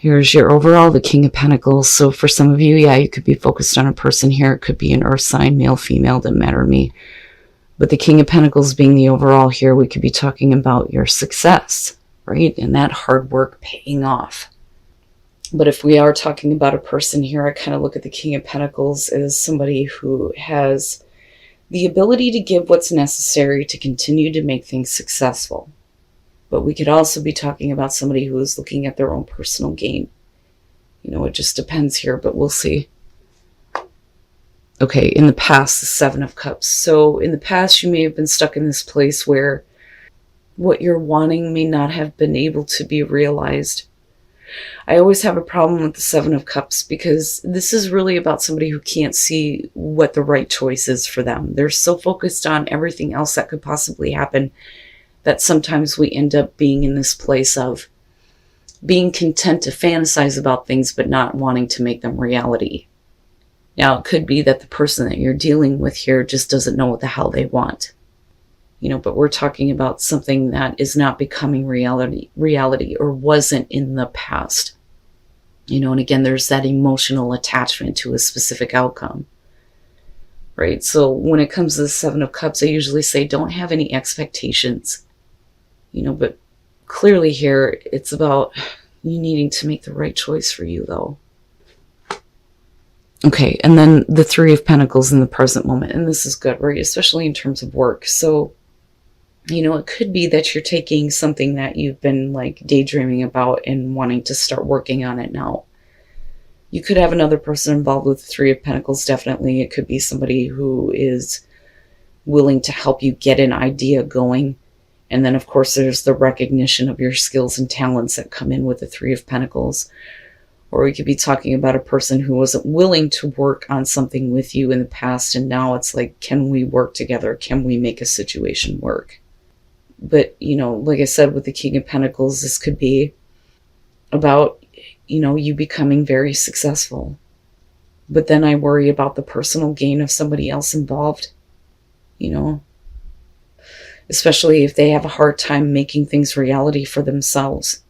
Here's your overall, the King of Pentacles. So for some of you, yeah, you could be focused on a person here. It could be an earth sign, male, female, doesn't matter to me. But the King of Pentacles being the overall here, we could be talking about your success, right? And that hard work paying off. But if we are talking about a person here, I kind of look at the King of Pentacles as somebody who has the ability to give what's necessary to continue to make things successful. But we could also be talking about somebody who is looking at their own personal gain. You know, it just depends here, but we'll see. Okay, in the past, the Seven of Cups. So in the past, you may have been stuck in this place where what you're wanting may not have been able to be realized. I always have a problem with the Seven of Cups because this is really about somebody who can't see what the right choice is for them. They're so focused on everything else that could possibly happen that sometimes we end up being in this place of being content to fantasize about things but not wanting to make them reality. Now, it could be that the person that you're dealing with here just doesn't know what the hell they want. You know, but we're talking about something that is not becoming reality or wasn't in the past. You know, and again, there's that emotional attachment to a specific outcome. Right? So when it comes to the Seven of Cups, I usually say don't have any expectations. You know, but clearly here, it's about you needing to make the right choice for you, though. Okay, and then the Three of Pentacles in the present moment. And this is good, right? Especially in terms of work. So, you know, it could be that you're taking something that you've been like daydreaming about and wanting to start working on it now. You could have another person involved with the Three of Pentacles, definitely. It could be somebody who is willing to help you get an idea going. And then, of course, there's the recognition of your skills and talents that come in with the Three of Pentacles. Or we could be talking about a person who wasn't willing to work on something with you in the past. And now it's like, can we work together? Can we make a situation work? But, you know, like I said, with the King of Pentacles, this could be about, you know, you becoming very successful. But then I worry about the personal gain of somebody else involved, you know. Especially if they have a hard time making things reality for themselves.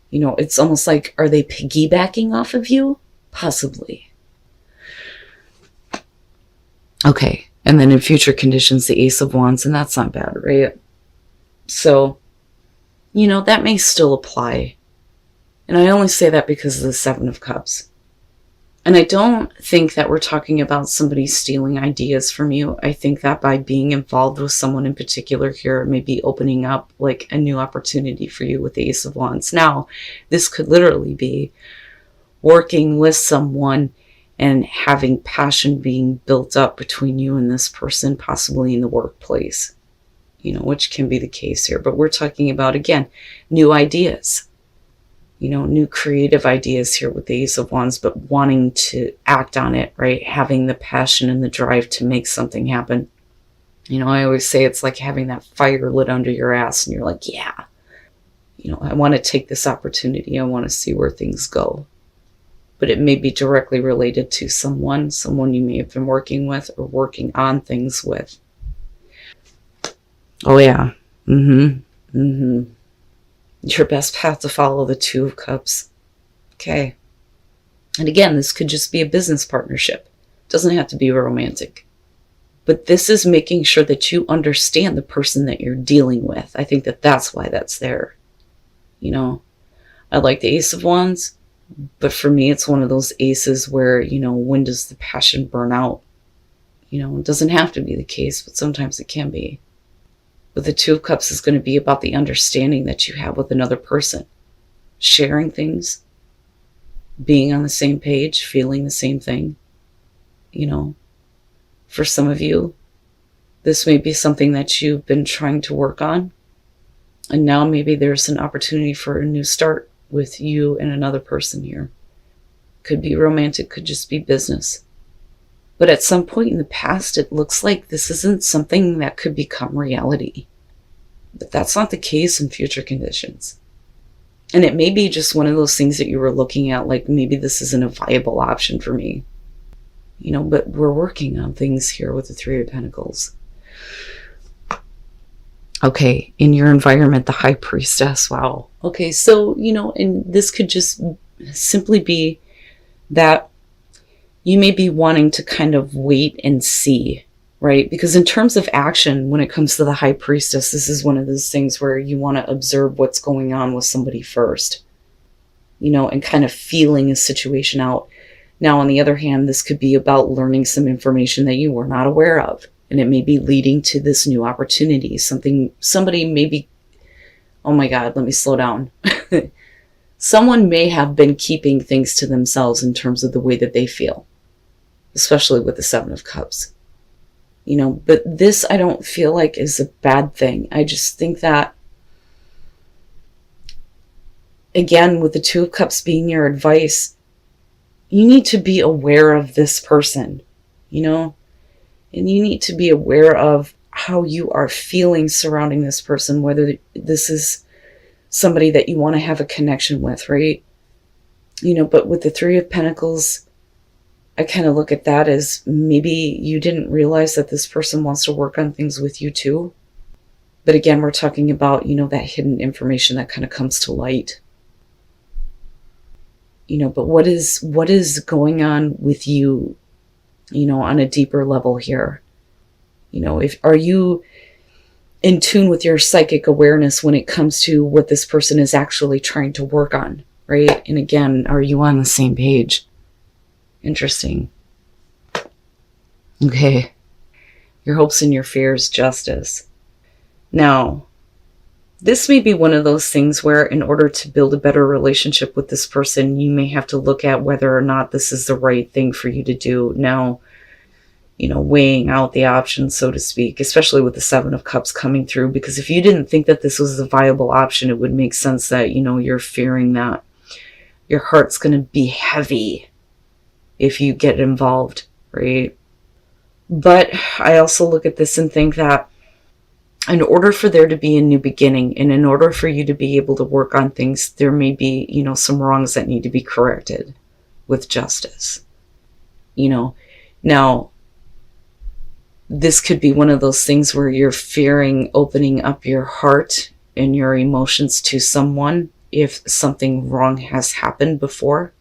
You know, it's almost like, are they piggybacking off of you? Possibly. Okay, and then in future conditions, the Ace of Wands, and that's not bad, right? So, you know, that may still apply. And I only say that because of the Seven of Cups. And I don't think that we're talking about somebody stealing ideas from you. I think that by being involved with someone in particular here, it may be opening up like a new opportunity for you with the Ace of Wands. Now, this could literally be working with someone and having passion being built up between you and this person, possibly in the workplace, you know, which can be the case here. But we're talking about, again, new ideas. You know, new creative ideas here with the Ace of Wands, but wanting to act on it, right? Having the passion and the drive to make something happen. You know, I always say it's like having that fire lit under your ass and you're like, yeah, you know, I want to take this opportunity. I want to see where things go. But it may be directly related to someone you may have been working with or working on things with. Oh, yeah. Your best path to follow, the Two of Cups. Okay. And again, this could just be a business partnership. It doesn't have to be romantic. But this is making sure that you understand the person that you're dealing with. I think that that's why that's there. You know, I like the Ace of Wands, but for me, it's one of those aces where, you know, when does the passion burn out? You know, it doesn't have to be the case, but sometimes it can be. But the Two of Cups is going to be about the understanding that you have with another person. Sharing things. Being on the same page. Feeling the same thing. You know. For some of you, this may be something that you've been trying to work on. And now maybe there's an opportunity for a new start with you and another person here. Could be romantic. Could just be business. But at some point in the past, it looks like this isn't something that could become reality. But that's not the case in future conditions. And it may be just one of those things that you were looking at, like maybe this isn't a viable option for me. You know, but we're working on things here with the Three of Pentacles. Okay, in your environment, the High Priestess, wow. Okay, so, you know, and this could just simply be that you may be wanting to kind of wait and see, right? Because in terms of action, when it comes to the High Priestess, this is one of those things where you want to observe what's going on with somebody first, and kind of feeling a situation out. Now, on the other hand, this could be about learning some information that you were not aware of, and it may be leading to this new opportunity. Somebody may be, oh my God, let me slow down. Someone may have been keeping things to themselves in terms of the way that they feel, especially with the Seven of Cups. But this I don't feel like is a bad thing. I just think that, again, with the Two of Cups being your advice, you need to be aware of this person, and you need to be aware of how you are feeling surrounding this person, whether this is somebody that you want to have a connection with, right? But with the Three of Pentacles, I kind of look at that as maybe you didn't realize that this person wants to work on things with you too. But again, we're talking about, that hidden information that kind of comes to light. But what is going on with you, on a deeper level here? Are you in tune with your psychic awareness when it comes to what this person is actually trying to work on, right? And again, are you on the same page? Interesting. Okay. Your hopes and your fears, Justice. Now, this may be one of those things where in order to build a better relationship with this person, you may have to look at whether or not this is the right thing for you to do. Now, weighing out the options, so to speak, especially with the Seven of Cups coming through, because if you didn't think that this was a viable option, it would make sense that, you're fearing that your heart's going to be heavy if you get involved, right? But I also look at this and think that in order for there to be a new beginning, and in order for you to be able to work on things, there may be, some wrongs that need to be corrected with Justice. Now, this could be one of those things where you're fearing opening up your heart and your emotions to someone if something wrong has happened before,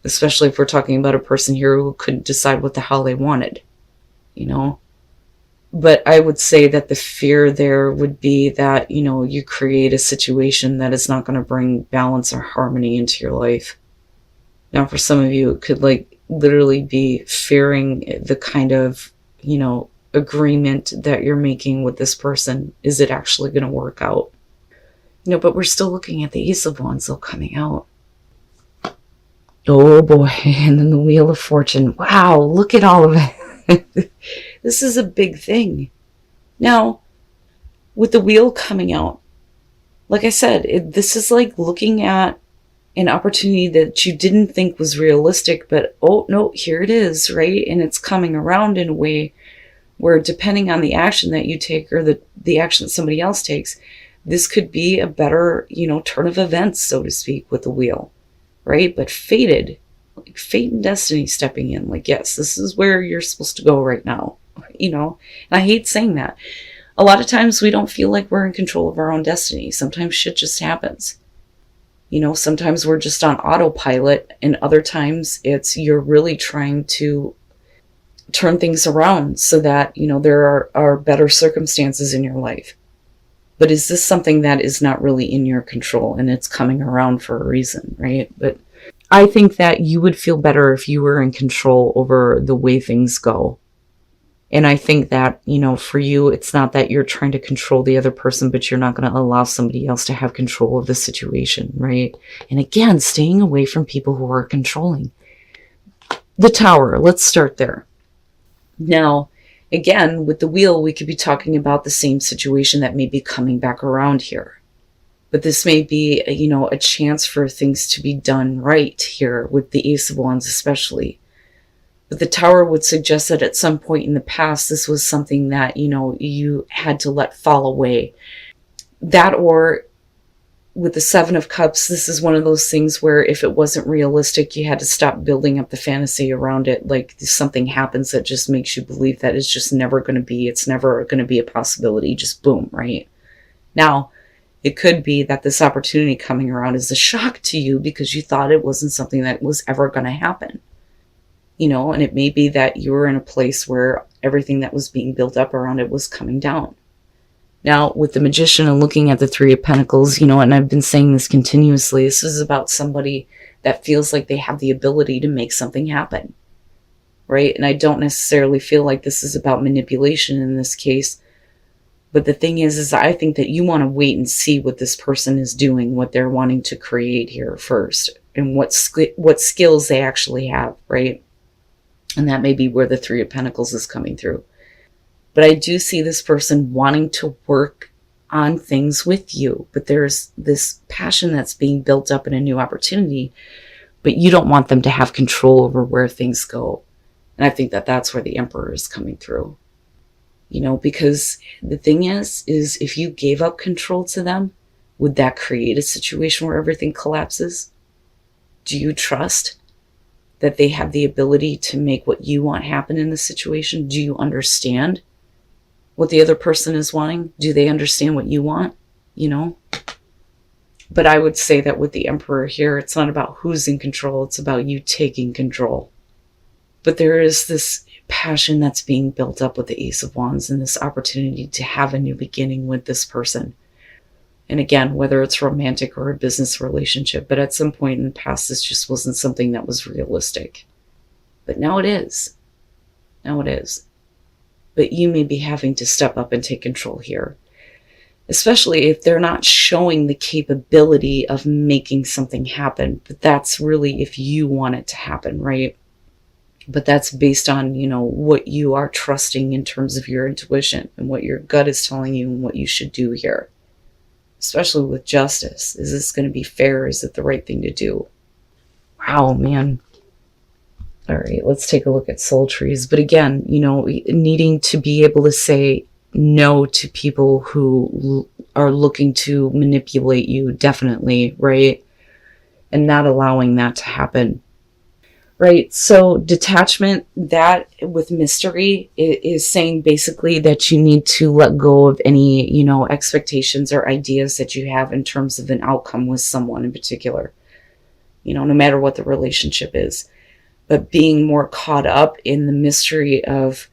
especially if we're talking about a person here who couldn't decide what the hell they wanted, But I would say that the fear there would be that, you create a situation that is not going to bring balance or harmony into your life. Now, for some of you, it could literally be fearing the kind of, agreement that you're making with this person. Is it actually going to work out? But we're still looking at the Ace of Wands though coming out. Oh boy. And then the Wheel of Fortune. Wow. Look at all of it. This is a big thing. Now, with the wheel coming out, like I said, this is like looking at an opportunity that you didn't think was realistic, but oh no, here it is, right? And it's coming around in a way where, depending on the action that you take or the action that somebody else takes, this could be a better, turn of events, so to speak, with the wheel, right? But fated, like fate and destiny stepping in, like, yes, this is where you're supposed to go right now, and I hate saying that. A lot of times we don't feel like we're in control of our own destiny. Sometimes shit just happens. Sometimes we're just on autopilot, and other times it's you're really trying to turn things around so that, there are better circumstances in your life. But is this something that is not really in your control, and it's coming around for a reason, right? But I think that you would feel better if you were in control over the way things go. And I think that, for you, it's not that you're trying to control the other person, but you're not going to allow somebody else to have control of the situation, right? And again, staying away from people who are controlling. The Tower, let's start there. Now, again, with the wheel, we could be talking about the same situation that may be coming back around here. But this may be, a chance for things to be done right here with the Ace of Wands especially. But the Tower would suggest that at some point in the past, this was something that, you had to let fall away. That, or with the Seven of Cups, this is one of those things where if it wasn't realistic, you had to stop building up the fantasy around it. Like something happens that just makes you believe that it's just never going to be, it's never going to be a possibility. Just boom, right? Now, It could be that this opportunity coming around is a shock to you because you thought it wasn't something that was ever going to happen. And it may be that you were in a place where everything that was being built up around it was coming down. Now, with the Magician and looking at the Three of Pentacles, and I've been saying this continuously, this is about somebody that feels like they have the ability to make something happen, right? And I don't necessarily feel like this is about manipulation in this case. But the thing is I think that you want to wait and see what this person is doing, what they're wanting to create here first, and what skills they actually have, right? And that may be where the Three of Pentacles is coming through. But I do see this person wanting to work on things with you. But there's this passion that's being built up in a new opportunity. But you don't want them to have control over where things go. And I think that that's where the Emperor is coming through. Because the thing is if you gave up control to them, would that create a situation where everything collapses? Do you trust that they have the ability to make what you want happen in the situation? Do you understand what the other person is wanting? Do they understand what you want? But I would say that with the Emperor here, it's not about who's in control. It's about you taking control. But there is this passion that's being built up with the Ace of Wands and this opportunity to have a new beginning with this person. And again, whether it's romantic or a business relationship, but at some point in the past, this just wasn't something that was realistic. But now it is. Now it is. But you may be having to step up and take control here, especially if they're not showing the capability of making something happen. But that's really if you want it to happen, right? But that's based on, what you are trusting in terms of your intuition and what your gut is telling you and what you should do here. Especially with justice. Is this going to be fair? Is it the right thing to do? Wow, man. All right, let's take a look at soul trees. But again, needing to be able to say no to people who are looking to manipulate you, definitely, right? And not allowing that to happen. Right, so detachment, that with mystery is saying basically that you need to let go of any, expectations or ideas that you have in terms of an outcome with someone in particular, no matter what the relationship is. But being more caught up in the mystery of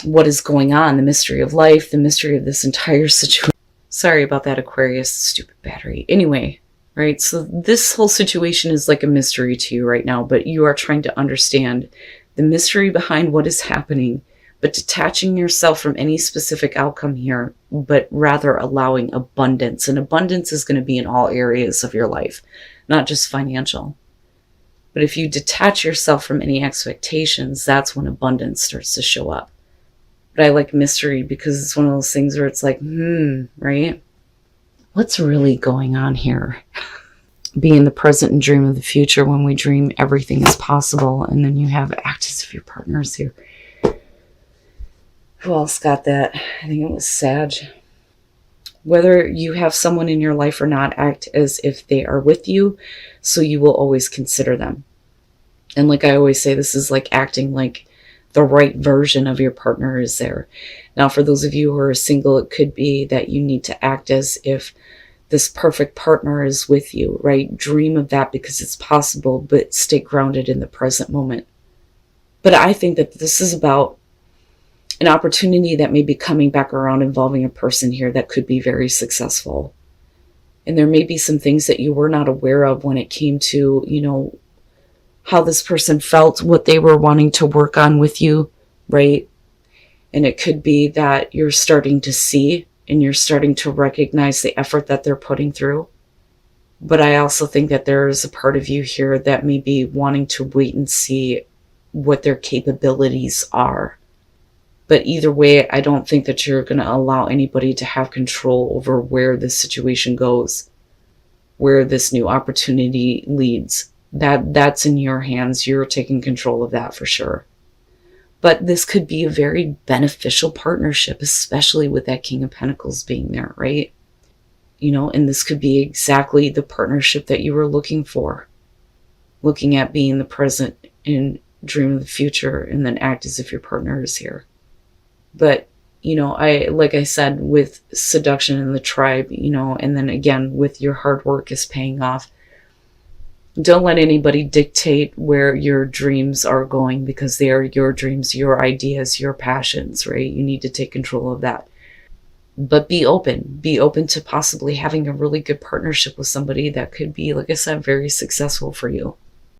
what is going on, the mystery of life, the mystery of this entire situation. Sorry about that, Aquarius, stupid battery. Anyway. Right, so this whole situation is like a mystery to you right now, but you are trying to understand the mystery behind what is happening, but detaching yourself from any specific outcome here, but rather allowing abundance. And abundance is going to be in all areas of your life, not just financial. But if you detach yourself from any expectations, that's when abundance starts to show up. But I like mystery because it's one of those things where it's like, right? What's really going on here? Be in the present and dream of the future. When we dream, everything is possible. And then you have act as if your partner's here. Who else got that? I think it was Sag. Whether you have someone in your life or not, act as if they are with you, so you will always consider them. And like I always say, this is like acting like the right version of your partner is there. Now, for those of you who are single, it could be that you need to act as if this perfect partner is with you, right? Dream of that because it's possible, but stay grounded in the present moment. But I think that this is about an opportunity that may be coming back around involving a person here that could be very successful. And there may be some things that you were not aware of when it came to, how this person felt, what they were wanting to work on with you, right? And it could be that you're starting to see and you're starting to recognize the effort that they're putting through. But I also think that there is a part of you here that may be wanting to wait and see what their capabilities are. But either way, I don't think that you're going to allow anybody to have control over where this situation goes, where this new opportunity leads. That's in your hands. You're taking control of that for sure. But this could be a very beneficial partnership, especially with that King of Pentacles being there, right? And this could be exactly the partnership that you were looking for. Looking at being the present and dream of the future and then act as if your partner is here. But, you know, like I said, with seduction in the tribe, you know, and then again, with your hard work is paying off. Don't let anybody dictate where your dreams are going, because they are your dreams, your ideas, your passions, right? You need to take control of that. But be open. Be open to possibly having a really good partnership with somebody that could be, like I said, very successful for you.